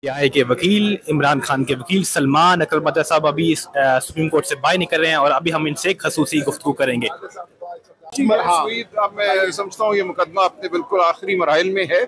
PTI के वकील, इमरान खान के वकील सलमान अकरम साहब अभी सुप्रीम कोर्ट से बाहर निकल रहे हैं और अभी हम इनसे एक खसूसी गुफ्तगू करेंगे। अब मैं समझता हूँ ये मुकदमा अपने बिल्कुल आखिरी मराहिल में है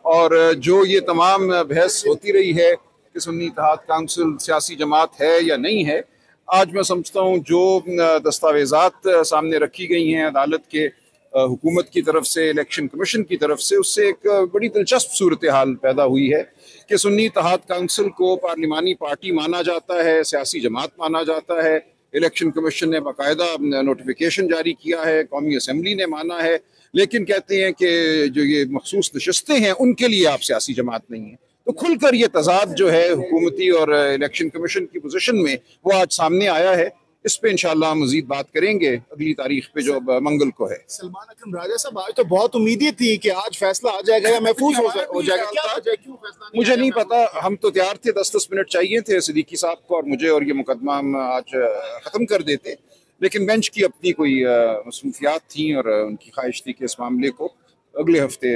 और जो ये तमाम बहस होती रही है कि सुन्नी इत्तेहाद काउंसिल सियासी जमात है या नहीं है, आज मैं समझता हूँ जो दस्तावेज़ात सामने रखी गई हैं अदालत के, हुकूमत की तरफ से, इलेक्शन कमीशन की तरफ से, उससे एक बड़ी दिलचस्प सूरत हाल पैदा हुई है कि सुन्नी इत्तेहाद काउंसिल को पार्लिमानी पार्टी माना जाता है, सियासी जमात माना जाता है। इलेक्शन कमीशन ने बाकायदा नोटिफिकेशन जारी किया है, कौमी असम्बली ने माना है, लेकिन कहते हैं कि जो ये मखसूस नशस्तें हैं उनके लिए आप सियासी जमात नहीं है। तो खुलकर ये तजाद जो है हुकूमती और इलेक्शन कमीशन की पोजीशन में वो आज सामने आया है। इस पे इंशाल्लाह मजीद बात करेंगे अगली तारीख पे जो मंगल को है। सलमान अकरम राजा साहब, आज तो बहुत उम्मीदें थी कि आज फैसला आ जाएगा या महफूज हो जाएगा, क्या वजह, क्यों फैसला मुझे नहीं पता। हम तो तैयार थे, 10-10 मिनट चाहिए थे सिद्दीकी साहब को और मुझे, और ये मुकदमा हम आज ख़त्म कर देते, लेकिन बेंच की अपनी कोई मसरूफियात थी और उनकी ख्वाहिश थी कि इस मामले को अगले हफ्ते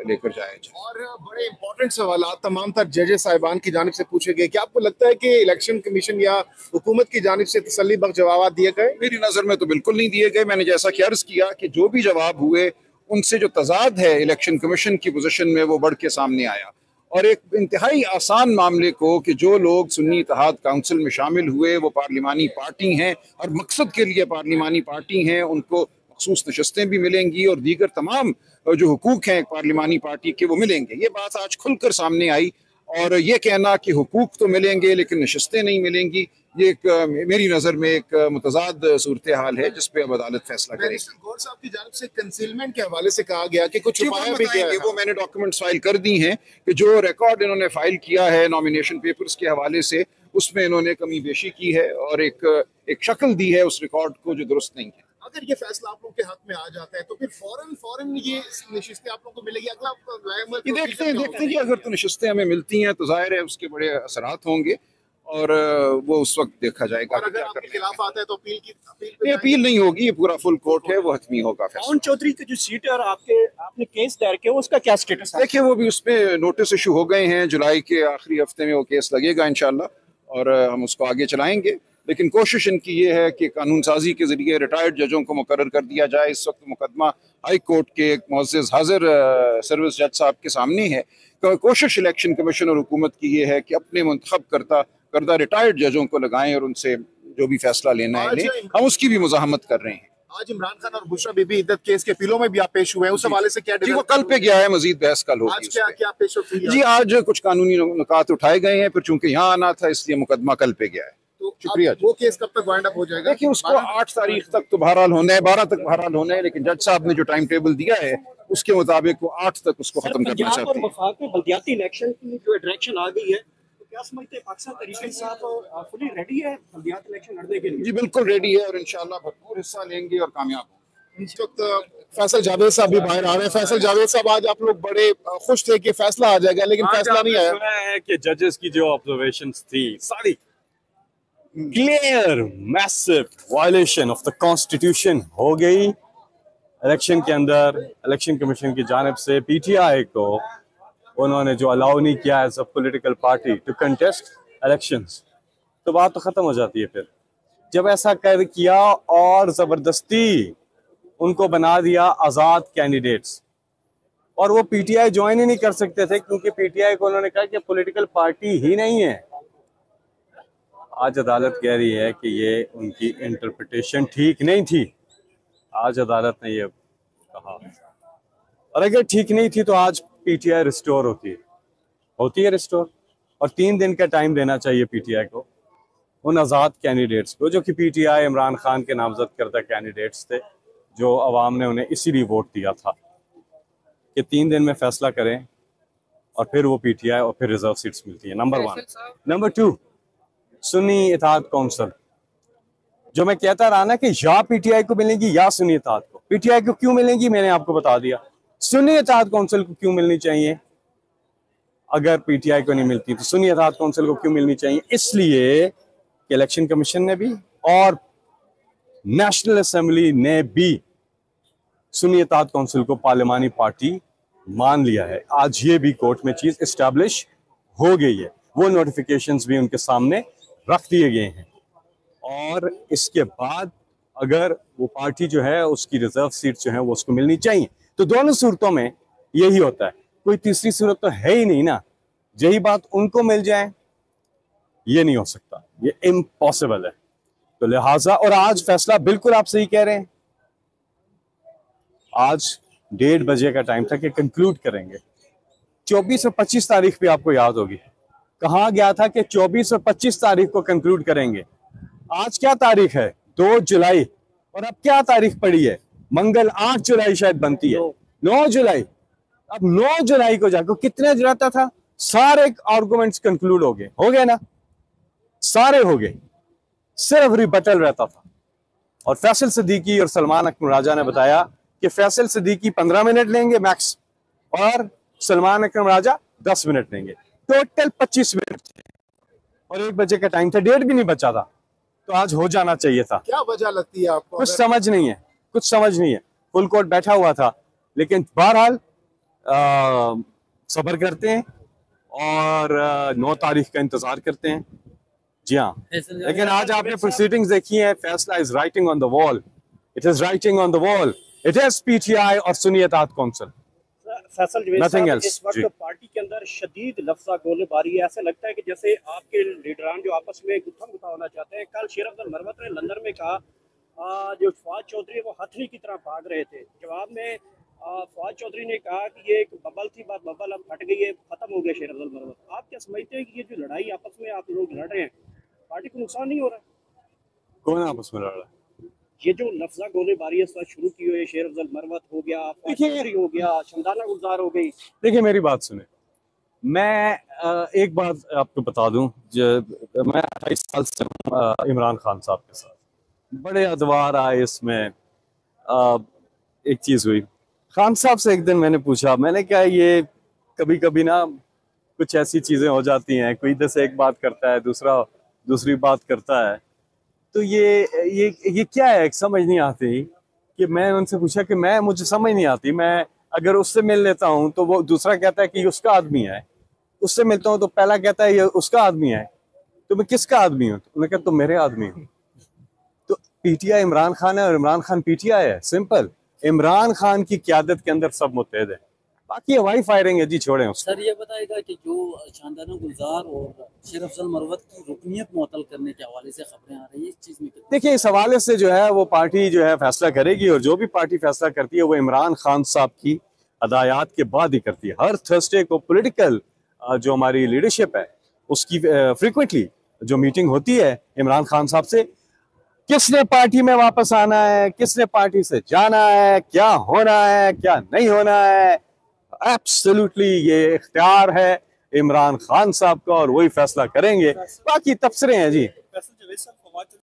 लेकर जाया जाए। और बड़े इंपॉर्टेंट सवाल तमाम तर जजेस साहिबान की जानिब से पूछे गए। क्या आपको लगता है कि इलेक्शन कमीशन या हुकूमत की जानिब से तसल्ली बख्श जवाब दिए गए? मेरी नज़र में तो बिल्कुल नहीं दिए गए। मैंने जैसा कि अर्ज किया कि जो भी जवाब हुए उनसे जो तजाद है इलेक्शन कमीशन की पोजीशन में वो बढ़ के सामने आया, और एक इंतहाई आसान मामले को कि जो लोग सुन्नी इत्तेहाद काउंसिल में शामिल हुए वो पार्लिमानी पार्टी हैं और मकसद के लिए पार्लिमानी पार्टी हैं, उनको मखसूस नशस्तें भी मिलेंगी और दीगर तमाम जो हुकूक हैं पार्लिमानी पार्टी के वो मिलेंगे। ये बात आज खुलकर सामने आई, और ये कहना कि हुकूक तो मिलेंगे लेकिन नशस्तें नहीं मिलेंगी, ये एक मेरी नज़र में एक मुतजाद सूरत हाल है जिस पे अब अदालत फैसला करेगी। गौर साहब की जानिब से कंसीलमेंट के हवाले से कहा गया कि कुछ छुपाया भी गया है। वो मैंने डॉक्यूमेंट्स फाइल कर दी हैं कि जो रिकॉर्ड इन्होंने फाइल किया है नॉमिनेशन पेपर्स के हवाले से, उसमें इन्होंने कमी बेशी की है और एक शक्ल दी है उस रिकॉर्ड को जो दुरुस्त नहीं है। अगर ये फैसला आप लोग के हक में आ जाता है तो फिर फौरन ये नशिस्तें आप लोगों को मिलेगी? अगला देखते जी, अगर तो नशिस्तें हमें मिलती हैं तो जाहिर है उसके बड़े असरात होंगे और वो उस वक्त देखा जाएगा। और अगर आपके खिलाफ आता है तो अपील नहीं होगी, ये पूरा फुल कोर्ट है, वो हतमी होगा। पवन चौधरी की जो सीट है और आपने केस दायर किया उसका क्या स्टेटस है? देखिए वो भी उसमें नोटिस इशू हो गए हैं, जुलाई के आखिरी हफ्ते में वो केस लगेगा इंशाल्लाह, और हम उसको आगे चलाएंगे। लेकिन कोशिश इनकी ये है कि कानून साजी के जरिए रिटायर्ड जजों को मुकर्रर कर दिया जाए। इस वक्त मुकदमा हाई कोर्ट के एक मुअज़्ज़ज़ हाजिर सर्विस जज साहब के सामने है। तो कोशिश इलेक्शन कमीशन और हुकूमत की ये है कि अपने मुंतखब करदा रिटायर्ड जजों को लगाएं और उनसे जो भी फैसला लेना है लें। हम उसकी भी मुज़ाहमत कर रहे हैं। आज इमरान खान और बुशरा बीबी इद्दत केस के अपीलों में भी आप पेश हुए हैं, उस हवाले से क्या? जी वो कल पे गया है, मजीद बहस कल होगी। आज क्या पेश होगी? जी आज कुछ कानूनी नुकात उठाए गए हैं, फिर चूंकि यहाँ आना था इसलिए मुकदमा कल पे गया है। तो शुक्रिया। वो केस कब तक वाइंड अप हो जाएगा? देखिए उसको 8 तारीख तक तो बहरहाल होना है, 12 तक बहरहाल होना है, लेकिन जज साहब ने जो टाइम टेबल दिया है उसके मुताबिक वो 8 तक उसको खत्म करना चाहते हैं। वफाक में बल्दियाती इलेक्शन की जो डायरेक्शन आ गई है, तो क्या समझते हैं पाकिस्तान तहरीक इंसाफ फुली रेडी है बल्दियाती इलेक्शन लड़ने के लिए? जी बिल्कुल रेडी है और इंशाल्लाह भरपूर हिस्सा लेंगे और कामयाब होंगे। इस वक्त फैसल जावेद साहब भी बाहर आ रहे हैं। फैसल जावेद साहब, आज आप लोग बड़े खुश थे कि फैसला आ जाएगा, लेकिन फैसला नहीं आया। सुना है कि जजेस की जो ऑब्जर्वेशंस थी सारी clear massive violation of the constitution हो गई। इलेक्शन के अंदर इलेक्शन कमीशन की जानिब से पीटीआई को उन्होंने जो अलाउ नहीं किया as a political party to contest elections, तो बात तो खत्म हो जाती है। फिर जब ऐसा कर किया और जबरदस्ती उनको बना दिया आजाद कैंडिडेट्स, और वो पीटीआई ज्वाइन ही नहीं कर सकते थे क्योंकि पीटीआई को उन्होंने कहा कि पॉलिटिकल पार्टी ही नहीं है। आज अदालत कह रही है कि ये उनकी इंटरप्रिटेशन ठीक नहीं थी। आज अदालत ने ये कहा, और अगर ठीक नहीं थी तो आज पीटीआई रिस्टोर होती है रिस्टोर, और 3 दिन का टाइम देना चाहिए पीटीआई को उन आज़ाद कैंडिडेट्स को जो कि पीटीआई इमरान खान के नामजद करदा कैंडिडेट्स थे, जो अवाम ने उन्हें इसीलिए वोट दिया था कि 3 दिन में फैसला करें और फिर वो पीटीआई और फिर रिजर्व सीट्स मिलती है। नंबर 1। नंबर 2, सुन्नी इत्तेहाद काउंसिल, जो मैं कहता रहा ना कि या पीटीआई को मिलेंगी या सुन्नी इत्तेहाद को। पीटीआई को क्यों मिलेंगी मैंने आपको बता दिया, सुन्नी इत्तेहाद काउंसिल को क्यों मिलनी चाहिए? अगर पीटीआई को नहीं मिलती तो सुन्नी इत्तेहाद काउंसिल को क्यों मिलनी चाहिए? इसलिए कि इलेक्शन कमीशन ने भी और नेशनल असेंबली ने भी सुन्नी इत्तेहाद काउंसिल को पार्लिमानी पार्टी मान लिया है। आज ये भी कोर्ट में चीज एस्टैब्लिश हो गई है। वो नोटिफिकेशंस भी उनके सामने रख दिए गए हैं। और इसके बाद अगर वो पार्टी जो है उसकी रिजर्व सीट जो है वो उसको मिलनी चाहिए। तो दोनों सूरतों में यही होता है, कोई तीसरी सूरत तो है ही नहीं ना। यही बात उनको मिल जाए ये नहीं हो सकता, ये इम्पॉसिबल है। तो लिहाजा, और आज फैसला बिल्कुल आप सही कह रहे हैं, आज 1:30 बजे का टाइम था कि कंक्लूड करेंगे। 24 और 25 तारीख भी आपको याद होगी, कहा गया था कि 24 और 25 तारीख को कंक्लूड करेंगे। आज क्या तारीख है? 2 जुलाई। और अब क्या तारीख पड़ी है? मंगल 8 जुलाई शायद बनती है, 9 जुलाई। अब 9 जुलाई को जाकर कितने रहता था, सारे आर्गुमेंट्स कंक्लूड हो गए ना, सारे हो गए, सिर्फ रिबटल रहता था। और फैसल सिद्दीकी और सलमान अकरम राजा ने बताया कि फैसल सिद्दीकी 15 मिनट लेंगे मैक्स और सलमान अकरम राजा 10 मिनट लेंगे, टोटल 25 मिनट। और 1 बजे का टाइम था, 1:30 भी नहीं बचा था, तो आज हो जाना चाहिए था। क्या वजह लगती है आपको? कुछ समझ नहीं है, कुछ समझ नहीं है। फुल कोर्ट बैठा हुआ था, लेकिन बहरहाल सब्र करते हैं और 9 तारीख का इंतजार करते हैं। जी हाँ, लेकिन आज आपने प्रोसीडिंग्स देखी हैं, फैसला is writing on the wall, it is writing on the wall, it is PTI और सुन्नी इत्तेहाद कौंसिल, फैसल जवेद Nothing साहब, else, इस वक्त जी। पार्टी के अंदर शदीद लफ्ज़ा गोलीबारी है। ऐसा लगता है कि जैसे आपके लीडरान जो आपस में गुत्था होना चाहते हैं। कल शेर अब्दुल मरवत ने लंदन में कहा जो फवाद चौधरी वो हथनी की तरह भाग रहे थे। जवाब में फवाद चौधरी ने कहा कि ये एक बबल थी, बात बबल अब फट गई है, खत्म हो गया शेर अब्दुल मरवत। आप क्या समझते हैं कि ये जो लड़ाई आपस में आप लोग लड़ रहे हैं, पार्टी को नुकसान नहीं हो रहा है? कौन आपस में लड़ रहा है? ये जो लफ्ज़ा गोलीबारी इस वक्त शुरू की हुई है, शेर अब्दुल मरवत हो गया, फवाद देखिए- चौधरी हो गया, शमदाना गुलजार हो गई। देखिए मेरी बात सुने, मैं एक बात आपको बता दूं, मैं 28 साल से हूं इमरान खान साहब के साथ, बड़े अदवार आए इसमें। एक चीज हुई, खान साहब से एक दिन मैंने पूछा, मैंने कहा ये कभी कभी ना कुछ ऐसी चीजें हो जाती हैं, कोई इधर से एक बात करता है, दूसरा दूसरी बात करता है, तो ये क्या है, समझ नहीं आती। कि मैं उनसे पूछा कि मुझे समझ नहीं आती, मैं अगर उससे मिल लेता हूँ तो वो दूसरा कहता है कि ये उसका आदमी है, उससे मिलता हूँ तो पहला कहता है ये उसका आदमी है, तो मैं किसका आदमी हूँ? उन्होंने कहा तुम मेरे आदमी हो। तो पीटीआई इमरान खान है और इमरान खान पीटीआई है, सिंपल। इमरान खान की क़यादत के अंदर सब मुत्तहद है, बाकी हवाई फायरिंग है जी, छोड़ें उसको। सर ये बताएगा कि जो शानदाना गुलजार और शेर अफजल मरवत की रुकनीत मुअत्तल करने के हवाले से खबरें आ रही है, इस चीज में देखिए इस हवाले से जो है वो पार्टी जो है फैसला करेगी, और जो भी पार्टी फैसला करती है वो इमरान खान साहब की हदायत के बाद ही करती है। हर थर्सडे को पॉलिटिकल जो हमारी लीडरशिप है उसकी फ्रीक्वेंटली जो मीटिंग होती है इमरान खान साहब से, किसने पार्टी में वापस आना है, किसने पार्टी से जाना है, क्या होना है, क्या नहीं होना है, एब्सोल्युटली ये इख्तियार है इमरान खान साहब का, और वही फैसला करेंगे। बाकी तबसरे हैं जी।